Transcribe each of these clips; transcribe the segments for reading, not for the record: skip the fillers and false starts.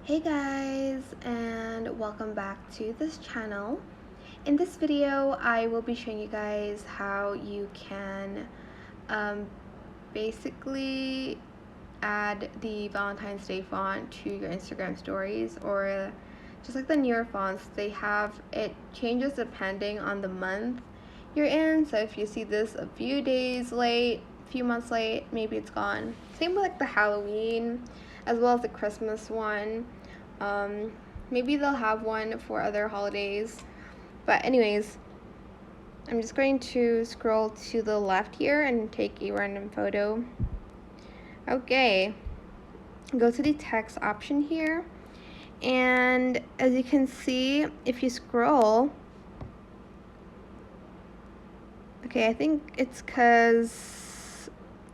Hey guys, and welcome back to this channel. In this video I will be showing you guys how you can basically add the Valentine's Day font to your Instagram stories, or just like the newer fonts they have. It changes depending on the month you're in, so if you see this a few days late, a few months late, maybe it's gone. Same with like the Halloween as well as the Christmas one. Maybe they'll have one for other holidays, but anyways, I'm just going to scroll to the left here and take a random photo. Okay, go to the text option here, and as you can see, if you scroll, okay, I think it's because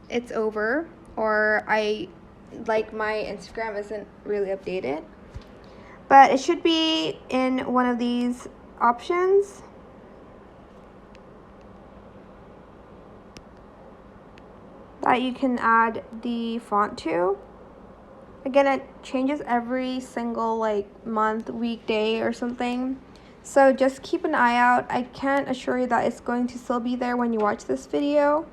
it's over, or my Instagram isn't really updated. But it should be in one of these options. That you can add the font to. Again, it changes every single month, weekday or something. So just keep an eye out. I can't assure you that it's going to still be there when you watch this video.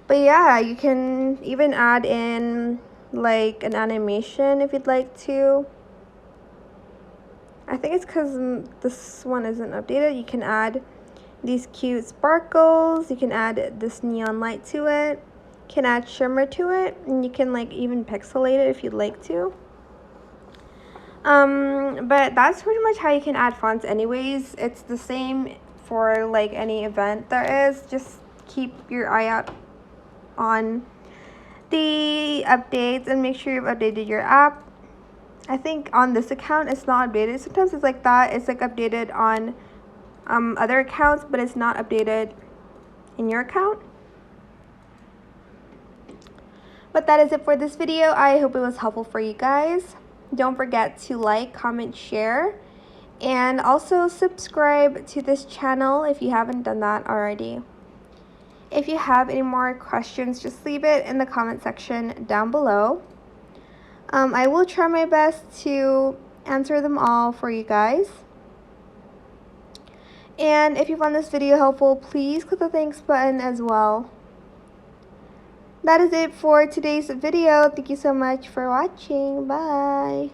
But yeah, you can even add in an animation if you'd like to. I think it's because this one isn't updated. You can add these cute sparkles. You can add this neon light to it. You can add shimmer to it. And you can even pixelate it if you'd like to. But that's pretty much how you can add fonts anyways. It's the same for any event there is. Just keep your eye out on the updates and make sure you've updated your app. I think on this account it's not updated. Sometimes it's like that. It's updated on other accounts, but it's not updated in your account. But that is it for this video. I hope it was helpful for you guys. Don't forget to like, comment, share, and also subscribe to this channel if you haven't done that already. If you have any more questions, just leave it in the comment section down below. I will try my best to answer them all for you guys. And if you found this video helpful, please click the thanks button as well. That is it for today's video. Thank you so much for watching. Bye.